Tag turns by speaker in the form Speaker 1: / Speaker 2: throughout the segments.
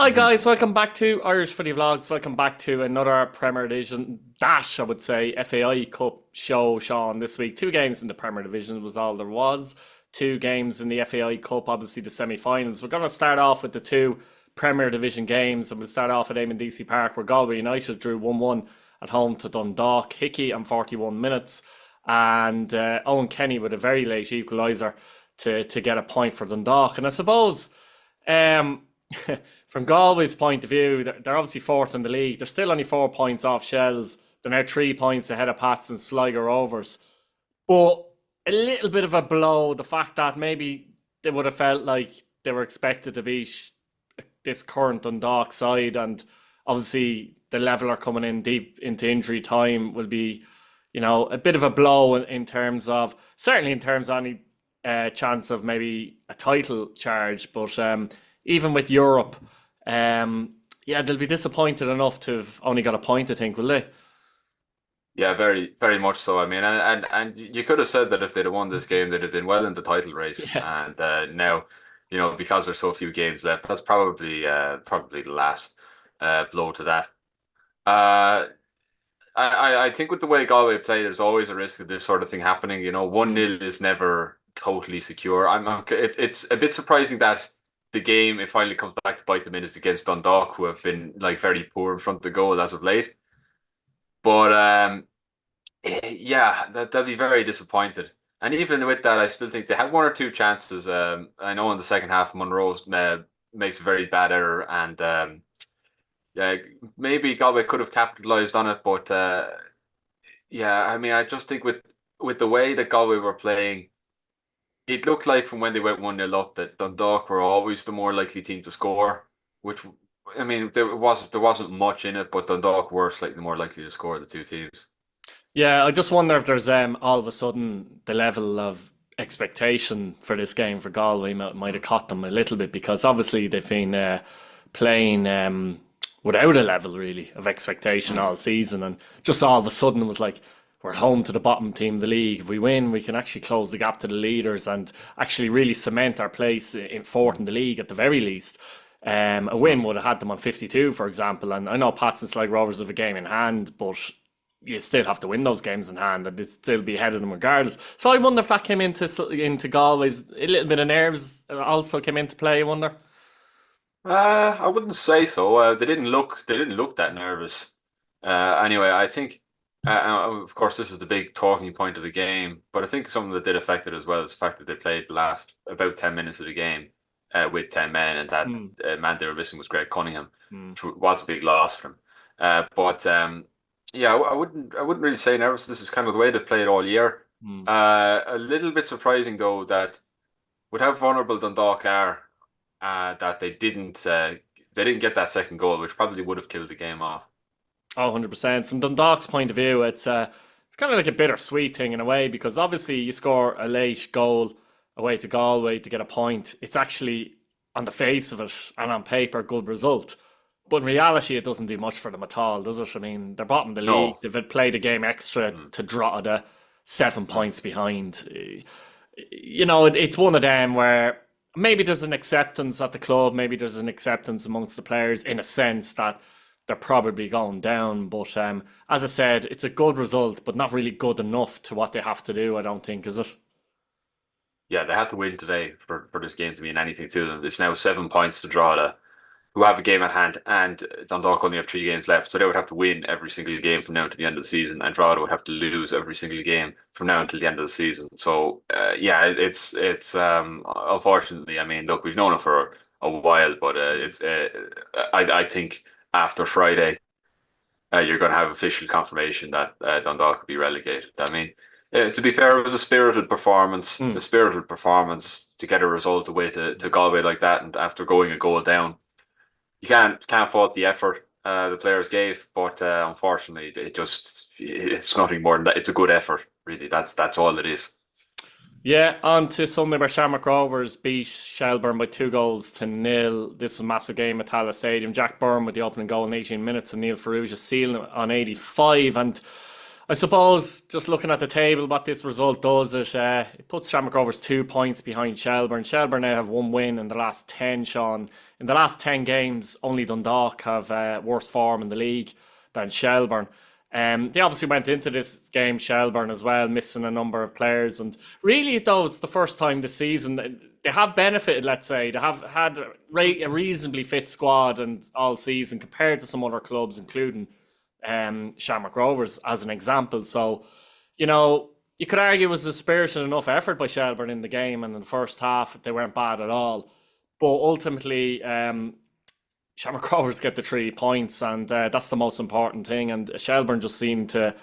Speaker 1: Hi guys, welcome back to Irish Footy Vlogs. Welcome back to another Premier Division dash, I would say, FAI Cup show, Sean, this week. Two games in the Premier Division was all there was. Two games in the FAI Cup, obviously the semi-finals. We're going to start off with the two Premier Division games, and we'll start off at Eamon DC Park, where Galway United drew 1-1 at home to Dundalk. Hickey on 41 minutes, and Owen Kenny with a very late equaliser to get a point for Dundalk. And I suppose... from Galway's point of view, they're obviously fourth in the league. They're still only 4 points off Shells. They're now 3 points ahead of Pats and Sligo Rovers. But a little bit of a blow, the fact that maybe they would have felt like they were expected to beat this current Dundalk side, and obviously the leveler coming in deep into injury time will be, a bit of a blow in terms of, certainly in terms of any chance of maybe a title charge, but even with Europe, they'll be disappointed enough to have only got a point, I think, will they?
Speaker 2: Yeah, very, very much so. I mean, and you could have said that if they'd have won this game, they'd have been well in the title race.
Speaker 1: Yeah.
Speaker 2: And now, because there's so few games left, that's probably the last blow to that. Uh, I think with the way Galway play, there's always a risk of this sort of thing happening. 1-0 is never totally secure. It's a bit surprising that the game, it finally comes back to bite them in, is against Dundalk, who have been like very poor in front of the goal as of late. But yeah, they'll be very disappointed. And even with that, I still think they had one or two chances. I know in the second half, Monroe makes a very bad error, and yeah, maybe Galway could have capitalised on it. But yeah, I mean, I just think with the way that Galway were playing, it looked like from when they went 1-0 up that Dundalk were always the more likely team to score, which, I mean, there wasn't much in it, but Dundalk were slightly more likely to score, the two teams.
Speaker 1: Yeah, I just wonder if there's all of a sudden the level of expectation for this game for Galway might have caught them a little bit, because obviously they've been playing without a level really of expectation
Speaker 2: Mm.
Speaker 1: all season, and just all of a sudden it was like, we're home to the bottom team of the league. If we win, we can actually close the gap to the leaders and actually really cement our place in fourth in the league at the very least. A win would have had them on 52, for example. And I know Pats and Sligo Rovers have a game in hand, but you still have to win those games in hand, and it'd still be ahead of them regardless. So I wonder if that came into Galway's, a little bit of nerves also came into play. I wonder.
Speaker 2: I wouldn't say so. They didn't look that nervous. Anyway, I think, of course, this is the big talking point of the game, but I think something that did affect it as well is the fact that they played the last about 10 minutes of the game with 10 men, and that
Speaker 1: Hmm.
Speaker 2: man they were missing was Greg Cunningham,
Speaker 1: Hmm.
Speaker 2: which was a big loss for him. But yeah, I wouldn't really say nervous. This is kind of the way they've played all year.
Speaker 1: Hmm.
Speaker 2: A little bit surprising though that with how vulnerable Dundalk are, that they didn't get that second goal, which probably would have killed the game off.
Speaker 1: Oh, 100%. From Dundalk's point of view, it's kind of like a bittersweet thing in a way, because obviously you score a late goal away to Galway to get a point. It's actually, on the face of it and on paper, a good result. But in reality, it doesn't do much for them at all, does it? I mean, they're bottom of the league.
Speaker 2: No.
Speaker 1: They've had played a game extra
Speaker 2: Mm,
Speaker 1: to Drogheda, seven
Speaker 2: mm.
Speaker 1: points behind. It's one of them where maybe there's an acceptance at the club, maybe there's an acceptance amongst the players in a sense that they're probably going down. But as I said, it's a good result, but not really good enough to what they have to do, I don't think, is it?
Speaker 2: Yeah, they had to win today for this game to mean anything to them. It's now 7 points to Drogheda, who have a game at hand, and Dundalk only have 3 games left. So they would have to win every single game from now to the end of the season, and Drogheda would have to lose every single game from now until the end of the season. So yeah, it's unfortunately. I mean, look, we've known it for a while, but it's I think after Friday, you're going to have official confirmation that Dundalk will be relegated. I mean, to be fair, it was a spirited performance. A
Speaker 1: Hmm.
Speaker 2: spirited performance to get a result away to Galway like that, and after going a goal down, you can't fault the effort the players gave. But unfortunately, it's nothing more than that. It's a good effort, really. That's all it is.
Speaker 1: Yeah, on to Sunday where Shamrock Rovers beat Shelbourne by 2 goals to nil. This was a massive game at Tallaght Stadium. Jack Byrne with the opening goal in 18 minutes, and Neil Ferrugia sealing it on 85. And I suppose just looking at the table, what this result does is it puts Shamrock Rovers 2 points behind Shelbourne. Shelbourne now have one win in the last 10, Sean. In the last 10 games, only Dundalk have worse form in the league than Shelbourne. They obviously went into this game, Shelbourne as well, missing a number of players. And really, though, it's the first time this season they have benefited, let's say. They have had a reasonably fit squad and all season compared to some other clubs, including Shamrock Rovers as an example. So, you could argue it was a spirited enough effort by Shelbourne in the game, and in the first half they weren't bad at all. But ultimately, Shamrock Rovers get the 3 points, and that's the most important thing. And Shelbourne just seem to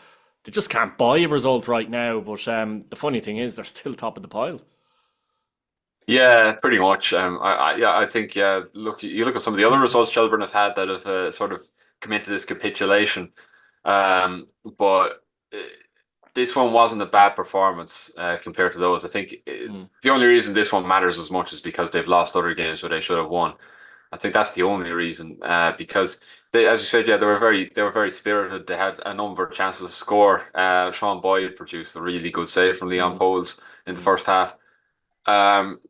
Speaker 1: they just can't buy a result right now. But the funny thing is, they're still top of the pile.
Speaker 2: Yeah, pretty much. I think Look, you look at some of the other results Shelburne have had that have sort of come into this capitulation. But this one wasn't a bad performance compared to those. I think
Speaker 1: Mm.
Speaker 2: the only reason this one matters as much is because they've lost other games where they should have won. I think that's the only reason. Because as you said, yeah, they were very spirited. They had a number of chances to score. Sean Boyd produced a really good save from Leon
Speaker 1: Mm.
Speaker 2: Poles in the
Speaker 1: Mm.
Speaker 2: first half. Um,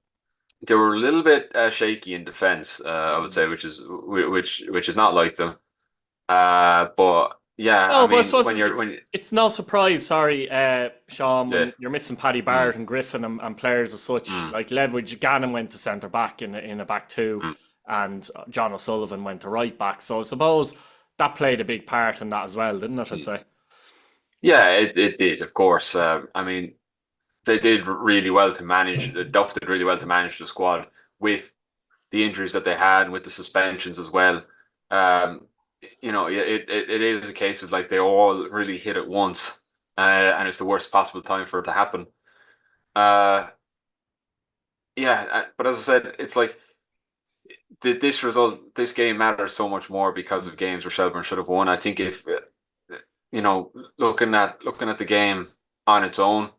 Speaker 2: they were a little bit shaky in defense, I would
Speaker 1: Mm.
Speaker 2: say, which is not like them. But yeah, I
Speaker 1: No, but I
Speaker 2: mean,
Speaker 1: suppose
Speaker 2: when you're when
Speaker 1: it's no surprise, sorry, Sean,
Speaker 2: yeah,
Speaker 1: when you're missing Paddy
Speaker 2: mm,
Speaker 1: Barrett and Griffin and players as such,
Speaker 2: mm,
Speaker 1: like Ledwidge Gannon went to centre back in a back two,
Speaker 2: mm,
Speaker 1: and John O'Sullivan went to right back. So I suppose that played a big part in that as well, didn't it? I'd
Speaker 2: mm.
Speaker 1: say.
Speaker 2: Yeah, it did, of course. I mean, they did really well to manage. Duff did really well to manage the squad with the injuries that they had and with the suspensions as well. Um, it is a case of like they all really hit at once, and it's the worst possible time for it to happen. Uh, yeah, but as I said, it's like this game matters so much more because of games where Shelburne should have won. I think if looking at the game on its own,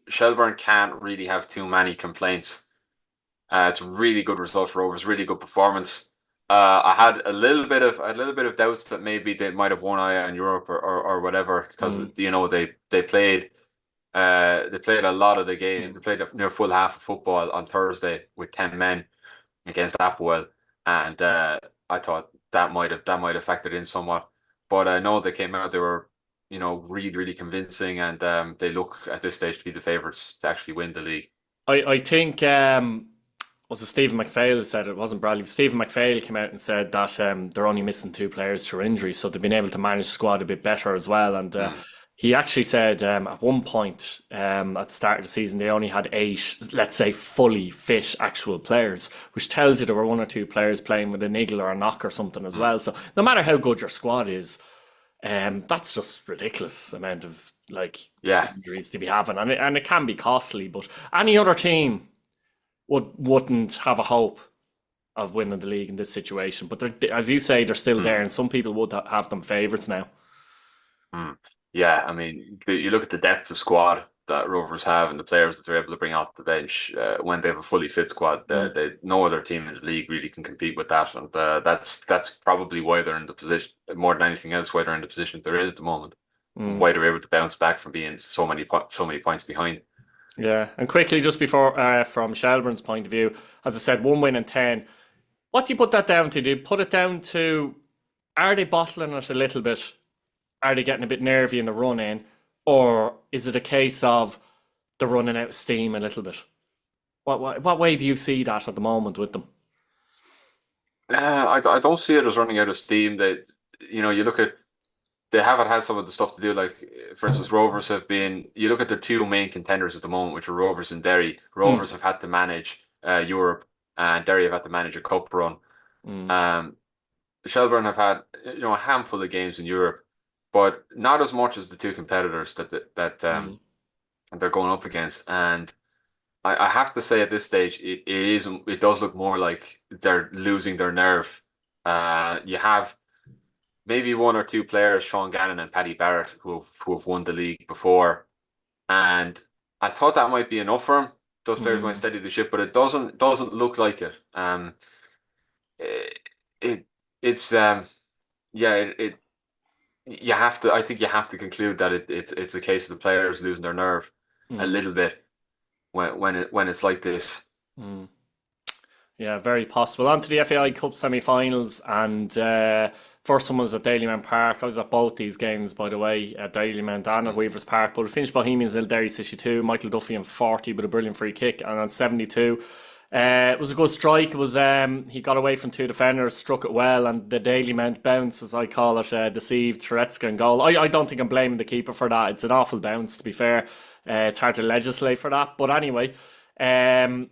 Speaker 2: Shelburne can't really have too many complaints. It's a really good result for Rovers, really good performance. I had a little bit of doubts that maybe they might have won Aya in Europe or whatever because
Speaker 1: Mm.
Speaker 2: they played a lot of the game. They played a near full half of football on Thursday with 10 men against Applewell, and I thought that might have factored in somewhat. But I know they came out. They were really really convincing, and they look at this stage to be the favourites to actually win the league.
Speaker 1: I think was it Stephen McPhail who said it? It wasn't Bradley. Stephen McPhail came out and said that they're only missing two players through injury, so they've been able to manage the squad a bit better as well. And
Speaker 2: Mm,
Speaker 1: he actually said at one point at the start of the season they only had eight, let's say, fully fit actual players, which tells you there were one or two players playing with a niggle or a knock or something as
Speaker 2: mm.
Speaker 1: well. So no matter how good your squad is, that's just ridiculous amount of like
Speaker 2: Yeah,
Speaker 1: injuries to be having, and it can be costly. But any other team wouldn't have a hope of winning the league in this situation. But as you say, they're still
Speaker 2: mm,
Speaker 1: there, and some people would have them favourites now.
Speaker 2: mm. Yeah. I mean, you look at the depth of squad that Rovers have and the players that they're able to bring off the bench when they have a fully fit squad.
Speaker 1: Mm,
Speaker 2: No other team in the league really can compete with that, and that's probably why they're in the position more than anything else. Why they're in the position they're in at the moment, and
Speaker 1: mm.
Speaker 2: why they're able to bounce back from being so many points behind.
Speaker 1: Yeah, and quickly, just before from Shelbourne's point of view, as I said, one win and 10. What do you put that down to? Do you put it down to are they bottling it a little bit? Are they getting a bit nervy in the run in, or is it a case of they're running out of steam a little bit? What way do you see that at the moment with them?
Speaker 2: I don't see it as running out of steam. You look at they haven't had some of the stuff to do. Like, for instance, Rovers have been. You look at the two main contenders at the moment, which are Rovers and Derry.
Speaker 1: Mm,
Speaker 2: Rovers have had to manage Europe, and Derry have had to manage a cup run.
Speaker 1: mm,
Speaker 2: Um, Shelbourne have had a handful of games in Europe, but not as much as the two competitors that
Speaker 1: mm,
Speaker 2: they're going up against. And I have to say, at this stage, it does look more like they're losing their nerve. You have maybe one or two players, Sean Gannon and Paddy Barrett, who have won the league before, and I thought that might be enough for him. Those players might
Speaker 1: mm.
Speaker 2: steady the ship, but it doesn't look like it. It, it it's yeah, I think you have to conclude that it's a case of the players losing their nerve a
Speaker 1: Mm.
Speaker 2: little bit when it's like this.
Speaker 1: Mm. Yeah, very possible. On to the FAI Cup semi-finals, and first one was at Dalymount Park. I was at both these games, by the way, at Dalymount and at
Speaker 2: Mm.
Speaker 1: Weavers Park. But it finished Bohemians nil, Derry 62. Michael Duffy on 40 with a brilliant free kick, and on 72. It was a good strike. It was he got away from two defenders, struck it well, and the Dalymount bounce, as I call it, deceived Turetsky in goal. I don't think I'm blaming the keeper for that. It's an awful bounce, to be fair. It's hard to legislate for that, but anyway. Um,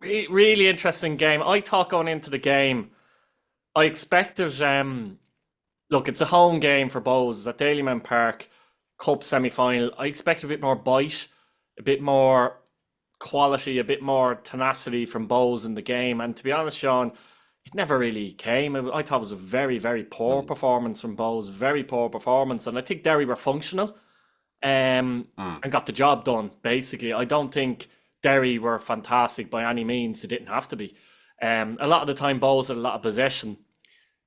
Speaker 1: Really interesting game. I thought going into the game, I expected. Look, it's a home game for Bows. It's at Dalymount Park, Cup semi final. I expected a bit more bite, a bit more quality, a bit more tenacity from Bows in the game. And to be honest, Sean, it never really came. I thought it was a very, very poor
Speaker 2: Mm.
Speaker 1: performance from Bows. Very poor performance. And I think Derry were functional
Speaker 2: Mm.
Speaker 1: and got the job done, basically. I don't think Derry were fantastic by any means. They didn't have to be. A lot of the time, Bowles had a lot of possession.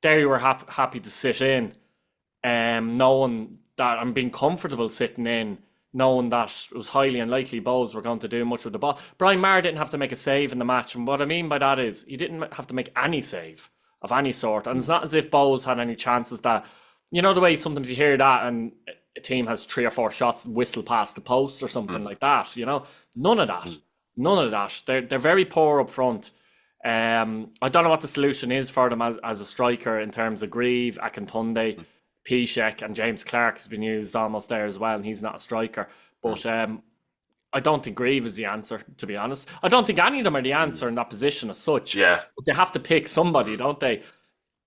Speaker 1: Derry were happy to sit in, knowing that I'm being comfortable sitting in, knowing that it was highly unlikely Bowles were going to do much with the ball. Brian Maher didn't have to make a save in the match, and what I mean by that is he didn't have to make any save of any sort. And it's
Speaker 2: Mm.
Speaker 1: not as if Bowles had any chances that, you know, the way sometimes you hear that and a team has three or four shots whistle past the post or something
Speaker 2: Mm.
Speaker 1: like that, you know? None of that.
Speaker 2: Mm.
Speaker 1: None of that. They're very poor up front. I don't know what the solution is for them as a striker in terms of Grieve, Akintunde,
Speaker 2: Mm.
Speaker 1: Piszek, and James Clark's been used almost there as well, and he's not a striker.
Speaker 2: Mm.
Speaker 1: But I don't think Grieve is the answer, to be honest. I don't think any of them are the
Speaker 2: Mm.
Speaker 1: answer in that position as such.
Speaker 2: Yeah.
Speaker 1: But they have to pick somebody,
Speaker 2: Mm.
Speaker 1: don't they?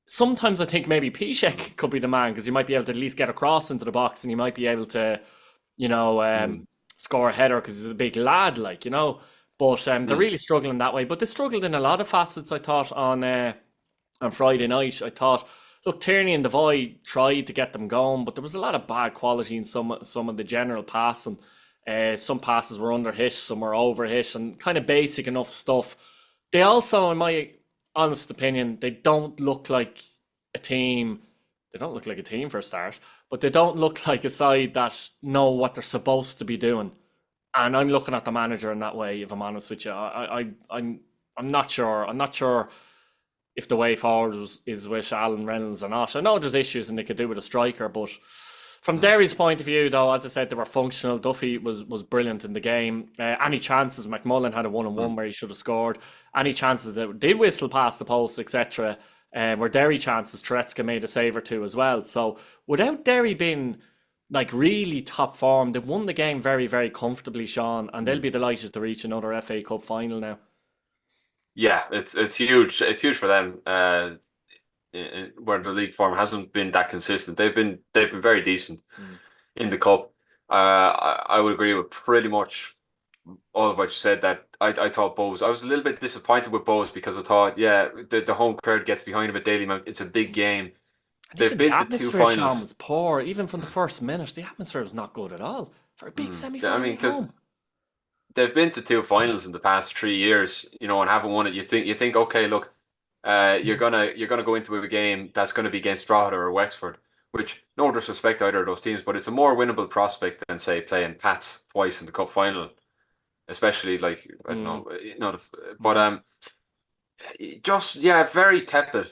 Speaker 1: Sometimes I think maybe
Speaker 2: Mm.
Speaker 1: Piszek could be the man because you might be able to at least get across into the box and you might be able to, you know,
Speaker 2: Mm.
Speaker 1: score a header because he's a big lad, like, you know. But they're
Speaker 2: Mm.
Speaker 1: really struggling that way. But they struggled in a lot of facets, I thought, on Friday night. I thought, look, Tierney and Devoy tried to get them going, but there was a lot of bad quality in some of the general passing. Some passes were under hit, some were over hit, and kind of basic enough stuff. They also, in my honest opinion, they don't look like a team. They don't look like a team for a start, but they don't look like a side that know what they're supposed to be doing. And I'm looking at the manager in that way. If I'm honest with you, I'm not sure. I'm not sure if the way forward is with Alan Reynolds or not. I know there's issues and they could do with a striker, but from
Speaker 2: Mm.
Speaker 1: Derry's point of view, though, as I said, they were functional. Duffy was brilliant in the game. Any chances, McMullen had a
Speaker 2: Mm.
Speaker 1: 1-on-1 where he should have scored. Any chances that did whistle past the post, etc., were Derry chances. Turetsky made a save or two as well. So without Derry being like really top form, they won the game very, very comfortably, Sean, and they'll
Speaker 2: Mm.
Speaker 1: be delighted to reach another FA Cup final now.
Speaker 2: Yeah, it's huge. It's huge for them. Where the league form hasn't been that consistent. They've been very decent
Speaker 1: Mm.
Speaker 2: in the cup. I would agree with pretty much all of what you said. That I thought Bowes. I was a little bit disappointed with Bowes because I thought, yeah, the home crowd gets behind him at Daily Mount. It's a big game.
Speaker 1: And
Speaker 2: They've
Speaker 1: even the
Speaker 2: been to two
Speaker 1: atmosphere, Sean,
Speaker 2: finals.
Speaker 1: was poor. Even from the first minute, the atmosphere was not good at all for a big
Speaker 2: I
Speaker 1: semi-final
Speaker 2: mean,
Speaker 1: at
Speaker 2: because
Speaker 1: home.
Speaker 2: they've been to two finals in the past 3 years, and haven't won it. You think, okay, look, you're gonna go into a game that's going to be against Drogheda or Wexford, which no disrespect to either of those teams, but it's a more winnable prospect than say playing Pats twice in the cup final, especially like I don't
Speaker 1: Mm,
Speaker 2: know, but
Speaker 1: mm.
Speaker 2: just yeah, very tepid.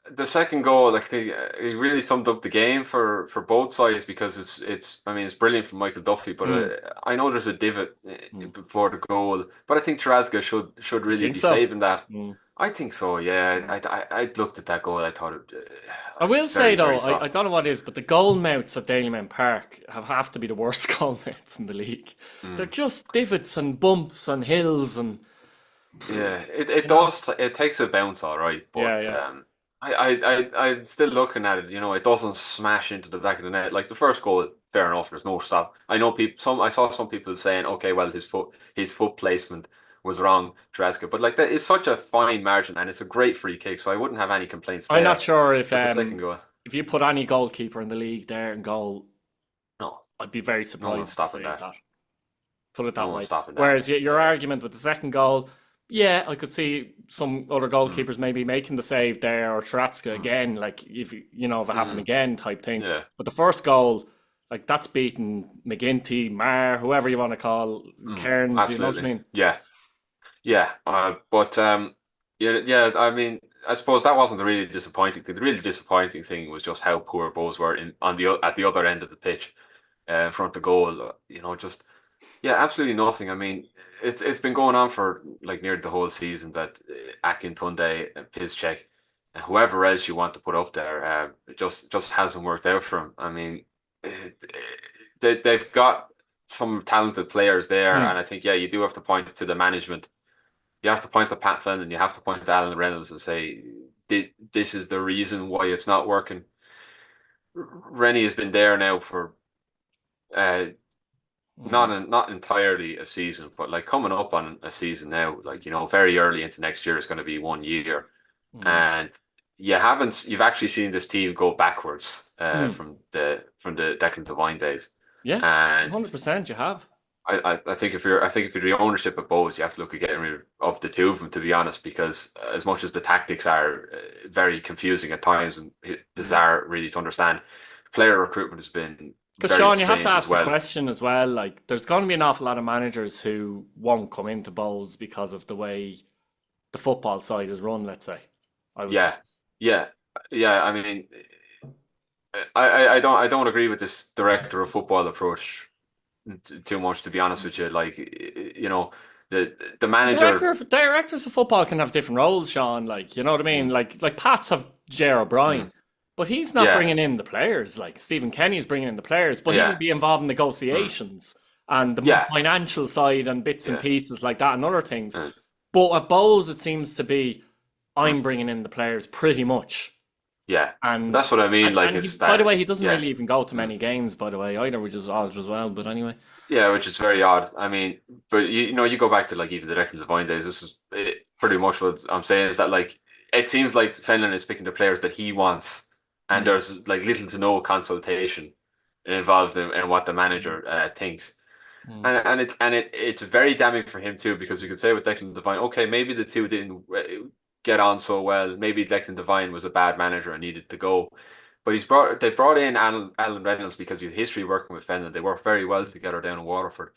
Speaker 2: The second goal, like it really summed up the game for both sides because it's I mean it's brilliant from Michael Duffy, but
Speaker 1: Mm,
Speaker 2: I know there's a divot
Speaker 1: mm.
Speaker 2: before the goal, but I think Taraska should
Speaker 1: You
Speaker 2: really
Speaker 1: think
Speaker 2: be
Speaker 1: so?
Speaker 2: saving that.
Speaker 1: Mm,
Speaker 2: I think so, yeah.
Speaker 1: mm.
Speaker 2: I looked at that goal. I thought
Speaker 1: I
Speaker 2: it
Speaker 1: will
Speaker 2: was
Speaker 1: say
Speaker 2: very,
Speaker 1: though,
Speaker 2: very
Speaker 1: I
Speaker 2: soft.
Speaker 1: don't know what it is, but the goal mounts at Dalymount Park have to be the worst goal mounts in the league. They're
Speaker 2: Mm.
Speaker 1: just divots and bumps and hills and
Speaker 2: Yeah, it
Speaker 1: you know.
Speaker 2: does. It takes a bounce, all right,
Speaker 1: Yeah,
Speaker 2: but
Speaker 1: yeah.
Speaker 2: I'm still looking at it. It doesn't smash into the back of the net. Like the first goal, fair enough. There's no stop. I know people. I saw some people saying, okay, well, his foot placement was wrong, Trezeguet, but like that is such a fine margin, and it's a great free kick, so I wouldn't have any complaints
Speaker 1: I'm not
Speaker 2: there.
Speaker 1: sure
Speaker 2: But the second goal,
Speaker 1: if you put any goalkeeper in the league there in goal,
Speaker 2: no,
Speaker 1: I'd be very
Speaker 2: no one's
Speaker 1: surprised if they
Speaker 2: stopping
Speaker 1: saved
Speaker 2: that.
Speaker 1: that. Put it
Speaker 2: No
Speaker 1: that
Speaker 2: one's
Speaker 1: way.
Speaker 2: stopping that.
Speaker 1: Whereas your argument with the second goal, Yeah, I could see some other
Speaker 2: Mm.
Speaker 1: goalkeepers maybe making the save there, or Taratska
Speaker 2: Mm.
Speaker 1: again, like if it happened
Speaker 2: Mm.
Speaker 1: again type thing.
Speaker 2: Yeah.
Speaker 1: But the first goal, like that's beating McGinty, Marr, whoever you want to call,
Speaker 2: Mm.
Speaker 1: Cairns. You know what I
Speaker 2: Absolutely.
Speaker 1: mean?
Speaker 2: Yeah. Yeah. But yeah, yeah. I mean, I suppose that wasn't the really disappointing thing. The really disappointing thing was just how poor Bows were at the other end of the pitch, in front of goal. Just yeah, absolutely nothing. I mean, it's been going on for like nearly the whole season that Akin Tunde and Piszczek and whoever else you want to put up there, it just hasn't worked out for them. I mean, they've got some talented players there,
Speaker 1: Hmm.
Speaker 2: and I think yeah, you do have to point to the management. You have to point to Pat Flynn and you have to point to Alan Reynolds and say this is the reason why it's not working. Rennie has been there now for uh,
Speaker 1: Hmm.
Speaker 2: not entirely a season, but like coming up on a season now, like very early into next year is going to be 1 year,
Speaker 1: Hmm.
Speaker 2: and you've actually seen this team go backwards
Speaker 1: Hmm.
Speaker 2: from the Declan Devine days,
Speaker 1: Yeah,
Speaker 2: and
Speaker 1: 100% you have.
Speaker 2: I think if you're the ownership of Bowes, you have to look at getting rid of the two of them, to be honest, because as much as the tactics are very confusing at times and bizarre really to understand, player recruitment has been
Speaker 1: Because
Speaker 2: very
Speaker 1: Sean, you have to
Speaker 2: strange as
Speaker 1: ask the
Speaker 2: well.
Speaker 1: question as well. Like, there's going to be an awful lot of managers who won't come into bowls because of the way the football side is run. Let's say, I would
Speaker 2: Yeah,
Speaker 1: just.
Speaker 2: yeah, yeah. I mean, I don't agree with this director of football approach too much, to be honest with you. Like, the manager.
Speaker 1: Directors of football can have different roles, Sean. Like, you know what I mean?
Speaker 2: Mm,
Speaker 1: Like Pats have Ger
Speaker 2: mm,
Speaker 1: O'Brien, but he's not
Speaker 2: yeah,
Speaker 1: bringing in the players. Like Stephen Kenny's bringing in the players, but he will
Speaker 2: yeah,
Speaker 1: be involved in
Speaker 2: mm,
Speaker 1: negotiations and the
Speaker 2: yeah,
Speaker 1: financial side and bits and
Speaker 2: yeah.
Speaker 1: pieces like that and other things.
Speaker 2: Mm,
Speaker 1: But at Bowes, it seems to be
Speaker 2: mm.
Speaker 1: I'm bringing in the players pretty much.
Speaker 2: Yeah,
Speaker 1: And
Speaker 2: that's what I mean. Like
Speaker 1: he,
Speaker 2: it's
Speaker 1: by the
Speaker 2: that.
Speaker 1: way, he doesn't
Speaker 2: Yeah,
Speaker 1: really even go to
Speaker 2: mm.
Speaker 1: many games. By the way, either, which is odd as well. But anyway,
Speaker 2: Yeah, which is very odd. I mean, but you go back to like even the Declan Devine days. This is pretty much what I'm saying is that like it seems like Fenlon is picking the players that he wants, and
Speaker 1: mm,
Speaker 2: there's like little to no consultation involved in what the
Speaker 1: mm,
Speaker 2: manager thinks.
Speaker 1: mm,
Speaker 2: And it's very damning for him too, because you could say with Declan Devine, okay, maybe the two didn't get on so well. Maybe Declan Devine was a bad manager and needed to go. But they brought in Alan Reynolds because he had history working with Fenlon. They worked very well together down in Waterford,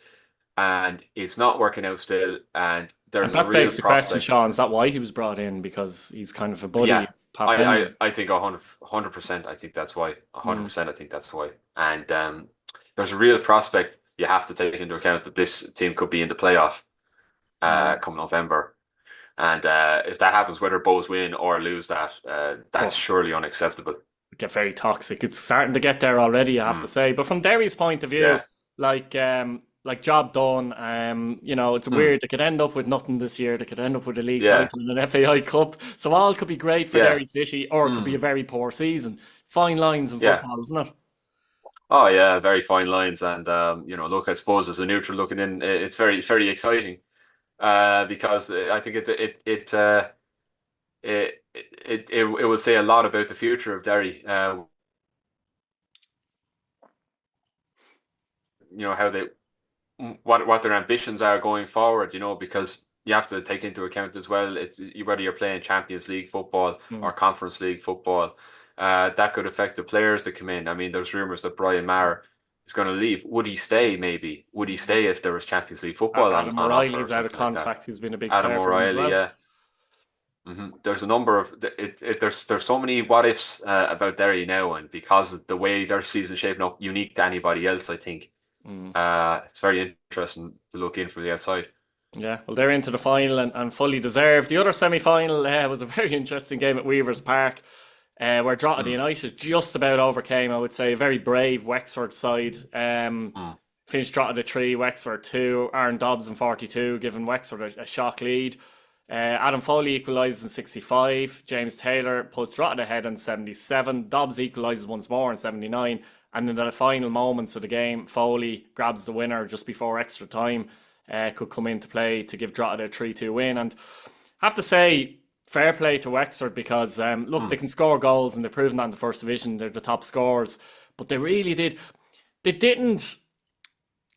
Speaker 2: and it's not working out still. And
Speaker 1: and
Speaker 2: there's a
Speaker 1: that
Speaker 2: real
Speaker 1: begs the question,
Speaker 2: prospect.
Speaker 1: Sean. Is that why he was brought in? Because he's kind of a buddy
Speaker 2: Yeah,
Speaker 1: of Pat
Speaker 2: I I,
Speaker 1: Fenlon.
Speaker 2: I think 100%. I think that's why.
Speaker 1: Mm,
Speaker 2: 100%. I think that's why. And there's a real prospect you have to take into account that this team could be in the playoff
Speaker 1: mm.
Speaker 2: come November. And if that happens, whether Bows win or lose that, that's
Speaker 1: Oh,
Speaker 2: surely unacceptable.
Speaker 1: get very toxic. It's starting to get there already, I have to
Speaker 2: Mm,
Speaker 1: say. But from Derry's point of view,
Speaker 2: yeah.
Speaker 1: like job done. It's
Speaker 2: Mm,
Speaker 1: weird. They could end up with nothing this year. They could end up with a league
Speaker 2: yeah.
Speaker 1: title and an FAI Cup. So all could be great for
Speaker 2: Yeah.
Speaker 1: Derry City, or it could be a
Speaker 2: Mm,
Speaker 1: very poor season. Fine lines in
Speaker 2: yeah.
Speaker 1: football, isn't it?
Speaker 2: Oh, yeah. Very fine lines. And, look, I suppose as a neutral looking in, it's very, very exciting because I think it will say a lot about the future of Derry. How they what their ambitions are going forward. Because you have to take into account as well whether you're playing Champions League football
Speaker 1: Mm.
Speaker 2: or Conference League football. That could affect the players that come in. I mean, there's rumors that Brian Maher is going to leave. Would he stay? Maybe would he stay if there was Champions League football on
Speaker 1: Adam
Speaker 2: offer or
Speaker 1: O'Reilly's out of
Speaker 2: something like that?
Speaker 1: contract. He's been a big
Speaker 2: Adam
Speaker 1: player for them as
Speaker 2: O'Reilly,
Speaker 1: well.
Speaker 2: yeah. There's a number of there's so many what ifs about Derry now, and because of the way their season shaping up, unique to anybody else, I think
Speaker 1: Mm.
Speaker 2: it's very interesting to look in from the outside.
Speaker 1: Yeah, well, they're into the final and fully deserved. The other semi final was a very interesting game at Weavers Park, where Drogheda
Speaker 2: Mm,
Speaker 1: United just about overcame, I would say, a very brave Wexford side.
Speaker 2: mm,
Speaker 1: Finished Drogheda 3, Wexford 2, Aaron Dobbs in 42, giving Wexford a shock lead. Adam Foley equalises in 65. James Taylor puts Drogheda ahead in 77. Dobbs equalises once more in 79. And in the final moments of the game, Foley grabs the winner just before extra time. Could come into play to give Drogheda a 3-2 win. And have to say, fair play to Wexford because, look, they
Speaker 2: mm,
Speaker 1: can score goals and they've proven that in the first division. They're the top scorers. But they really did. They didn't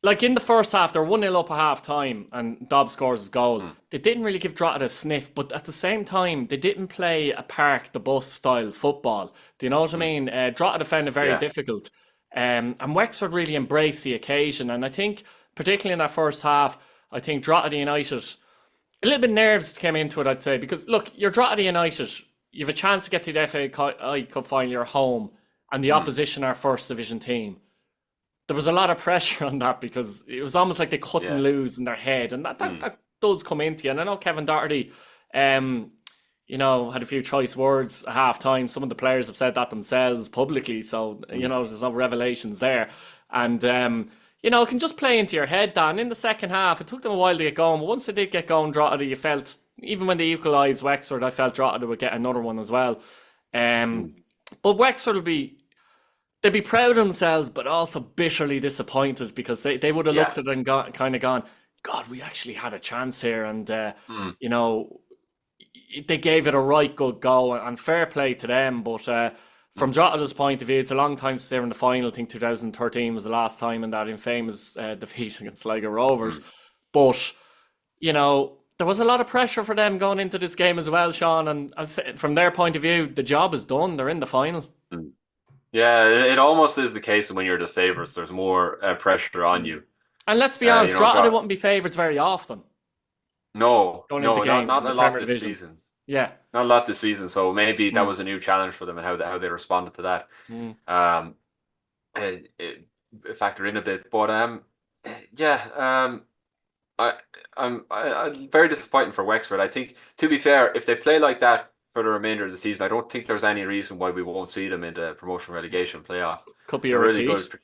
Speaker 1: like in the first half, they're 1-0 up at half time and Dobbs scores his goal.
Speaker 2: Mm.
Speaker 1: They didn't really give Drogheda a sniff, but at the same time, they didn't play a park the bus style football. Do you know what I
Speaker 2: Mm.
Speaker 1: mean? Drogheda found it very
Speaker 2: Yeah,
Speaker 1: difficult. And Wexford really embraced the occasion. And I think, particularly in that first half, I think Drogheda United, a little bit nerves came into it, I'd say, because look, you're Drogheda United, you have a chance to get to the FAI Cup Final, you're home, and the
Speaker 2: mm.
Speaker 1: opposition are first division team. There was a lot of pressure on that because it was almost like they couldn't
Speaker 2: Yeah.
Speaker 1: lose in their head, and that, that,
Speaker 2: Mm.
Speaker 1: that does come into you. And I know Kevin Doherty, um, had a few choice words at half time. Some of the players have said that themselves publicly, so
Speaker 2: Mm.
Speaker 1: there's no revelations there. And it can just play into your head, Dan. In the second half, it took them a while to get going, but once they did get going, Drogheda, you felt, even when they equalised Wexford, I felt Drogheda would get another one as well. Um,
Speaker 2: Mm.
Speaker 1: but Wexford they'd be proud of themselves, but also bitterly disappointed because they would have
Speaker 2: Yeah.
Speaker 1: looked at it and kind of gone, God, we actually had a chance here. And,
Speaker 2: Mm.
Speaker 1: you know, they gave it a right good go, and fair play to them. But from
Speaker 2: Mm.
Speaker 1: Drogheta's point of view, it's a long time since they were in the final. I think 2013 was the last time in that infamous defeat against Sligo Rovers.
Speaker 2: Mm.
Speaker 1: But, there was a lot of pressure for them going into this game as well, Sean. And from their point of view, the job is done. They're in the final.
Speaker 2: Mm. Yeah, it almost is the case that when you're the favourites, there's more pressure on you.
Speaker 1: And let's be honest, Drogheda
Speaker 2: Dro
Speaker 1: wouldn't be favourites very often
Speaker 2: no,
Speaker 1: going into
Speaker 2: no,
Speaker 1: games
Speaker 2: not
Speaker 1: in the
Speaker 2: a lot
Speaker 1: Premier
Speaker 2: this
Speaker 1: Division.
Speaker 2: season.
Speaker 1: Yeah.
Speaker 2: Not a lot this season. So maybe that
Speaker 1: Mm,
Speaker 2: was a new challenge for them and how they responded to that.
Speaker 1: mm,
Speaker 2: Um, it factor in a bit, but yeah, I I'm very disappointing for Wexford. I think, to be fair, if they play like that for the remainder of the season, I don't think there's any reason why we won't see them in the promotion relegation playoff.
Speaker 1: could be a
Speaker 2: They're really
Speaker 1: repeat.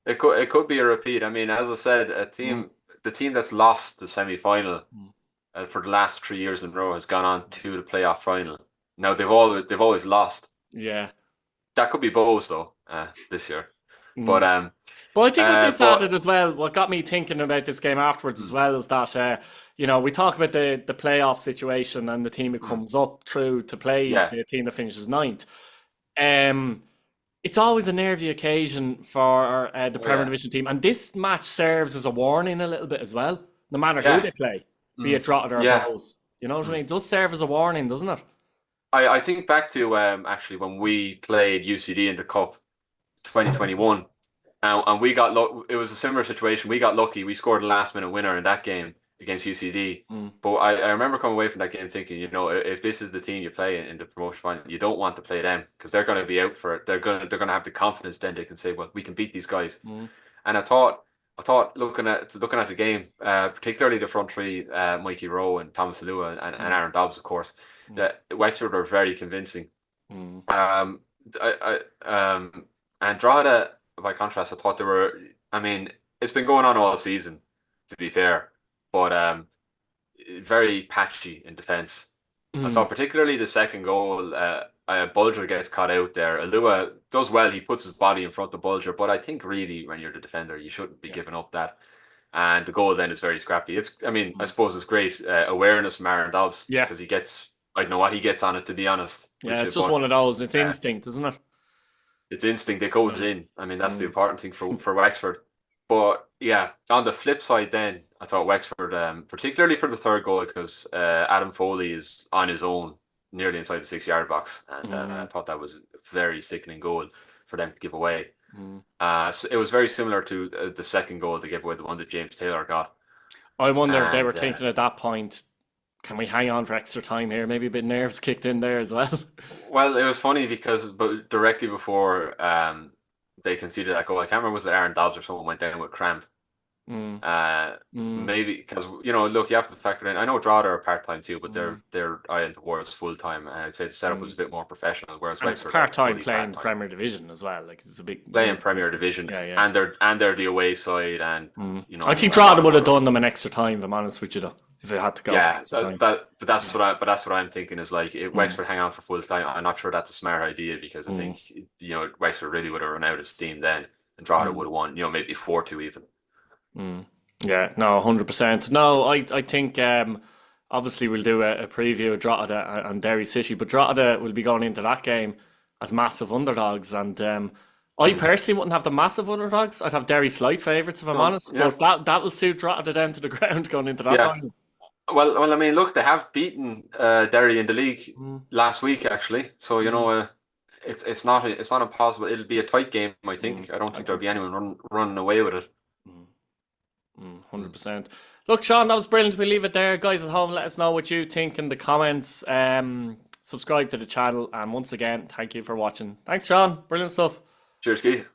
Speaker 2: good. It could be a repeat. I mean, as I said,
Speaker 1: Mm,
Speaker 2: the team that's lost the semi final
Speaker 1: mm,
Speaker 2: for the last 3 years in a row has gone on to the playoff final. Now they've always lost.
Speaker 1: yeah.
Speaker 2: That could be Bows though this year, but
Speaker 1: Mm. But I think what this added
Speaker 2: but
Speaker 1: as well, what got me thinking about this game afterwards as
Speaker 2: mm,
Speaker 1: well, is that we talk about the playoff situation and the team who
Speaker 2: mm,
Speaker 1: comes up through to play
Speaker 2: yeah,
Speaker 1: the team that finishes ninth. Um, it's always a nervy occasion for the
Speaker 2: oh
Speaker 1: Premier
Speaker 2: yeah,
Speaker 1: Division team, and this match serves as a warning a little bit as well. No matter who
Speaker 2: yeah,
Speaker 1: they play, be
Speaker 2: mm,
Speaker 1: it Drogheda or
Speaker 2: yeah.
Speaker 1: Bows, you know what I
Speaker 2: Mm.
Speaker 1: mean? It does serve as a warning, doesn't it?
Speaker 2: I think back to actually when we played UCD in the cup 2021. And we got it was a similar situation. We got lucky. We scored a last minute winner in that game against UCD.
Speaker 1: Mm,
Speaker 2: But I remember coming away from that game thinking, if this is the team you play in the promotion final, you don't want to play them because they're going to be out for it. They're going to have the confidence then they can say, well, we can beat these guys.
Speaker 1: mm,
Speaker 2: And I thought looking at the game, particularly the front three, Mikey Rowe and Thomas Alua and
Speaker 1: mm,
Speaker 2: Aaron Dobbs, of course,
Speaker 1: mm,
Speaker 2: that Wexford were very convincing.
Speaker 1: mm.
Speaker 2: Um, and Drogheda, by contrast, I thought they were. I mean, it's been going on all season, to be fair, but very patchy in defence. I
Speaker 1: Mm.
Speaker 2: thought particularly the second goal, Bulger gets caught out there. Alua does well; he puts his body in front of Bulger, but I think really when you're the defender, you shouldn't be
Speaker 1: Yeah.
Speaker 2: giving up that. And the goal then is very scrappy. I mean, I
Speaker 1: Mm.
Speaker 2: suppose it's great awareness from Aaron Dobbs
Speaker 1: Yeah.
Speaker 2: because he gets. I don't know what he gets on it, to be honest,
Speaker 1: Yeah,
Speaker 2: which
Speaker 1: it's
Speaker 2: is
Speaker 1: just
Speaker 2: but
Speaker 1: one of those. It's
Speaker 2: uh,
Speaker 1: instinct, isn't it?
Speaker 2: it's instinct. It goes
Speaker 1: Mm.
Speaker 2: in. I mean, that's the
Speaker 1: Mm.
Speaker 2: important thing for Wexford. But yeah, on the flip side, then I thought Wexford, particularly for the third goal, because Adam Foley is on his own, nearly inside the 6 yard box, and I
Speaker 1: Mm.
Speaker 2: thought that was a very sickening goal for them to give away.
Speaker 1: Mm.
Speaker 2: So it was very similar to the second goal they gave away, the one that James Taylor got,
Speaker 1: I wonder if they were
Speaker 2: and
Speaker 1: thinking at that point, can we hang on for extra time here? Maybe a bit nerves kicked in there as well.
Speaker 2: well, it was funny because but directly before they conceded that goal, I can't remember was it Aaron Dobbs or someone went down with cramp.
Speaker 1: Mm.
Speaker 2: Uh,
Speaker 1: Mm.
Speaker 2: Maybe because look, you have to factor in. I know Drogheda are part time too, but
Speaker 1: Mm.
Speaker 2: they're eyeing towards full time, and I'd say the setup was
Speaker 1: Mm.
Speaker 2: a bit more professional. Whereas
Speaker 1: And it's
Speaker 2: Wexford are
Speaker 1: part time
Speaker 2: fully
Speaker 1: playing
Speaker 2: part
Speaker 1: the
Speaker 2: time,
Speaker 1: Premier Division as well. Like it's a
Speaker 2: playing
Speaker 1: big
Speaker 2: Premier
Speaker 1: difference.
Speaker 2: Division,
Speaker 1: Yeah, yeah.
Speaker 2: and they're the away side, and
Speaker 1: Mm.
Speaker 2: you
Speaker 1: I
Speaker 2: know
Speaker 1: think
Speaker 2: a lot
Speaker 1: Drogheda
Speaker 2: of
Speaker 1: would have
Speaker 2: other.
Speaker 1: done them an extra time, if I'm honest with you, though, if it had to go to
Speaker 2: Yeah,
Speaker 1: extra time.
Speaker 2: but that's what I'm thinking is like if
Speaker 1: Mm.
Speaker 2: Wexford hang on for full time. I'm not sure that's a smart idea because I
Speaker 1: Mm.
Speaker 2: think Wexford really would have run out of steam then, and Drogheda
Speaker 1: Mm.
Speaker 2: would have won. Maybe 4-2 even.
Speaker 1: Mm. Yeah, no, 100%. No, I think obviously we'll do a preview of Drogheda and Derry City, but Drogheda will be going into that game as massive underdogs, and I personally wouldn't have the massive underdogs. I'd have Derry slight favourites if I'm
Speaker 2: No,
Speaker 1: honest.
Speaker 2: yeah,
Speaker 1: But that will suit Drogheda down to the ground going into that
Speaker 2: yeah.
Speaker 1: final.
Speaker 2: Well, I mean, look, they have beaten Derry in the league
Speaker 1: Mm,
Speaker 2: last week, actually. So
Speaker 1: mm,
Speaker 2: it's not impossible. It'll be a tight game, I
Speaker 1: mm.
Speaker 2: think. I don't
Speaker 1: I
Speaker 2: think there'll
Speaker 1: think
Speaker 2: be
Speaker 1: so.
Speaker 2: anyone running away with it.
Speaker 1: Mm,
Speaker 2: Mm.
Speaker 1: 100%. Look, Sean, that was brilliant. We leave it there. Guys at home, let us know what you think in the comments. Subscribe to the channel. And once again, thank you for watching. Thanks, Sean. Brilliant stuff.
Speaker 2: Cheers, Keith.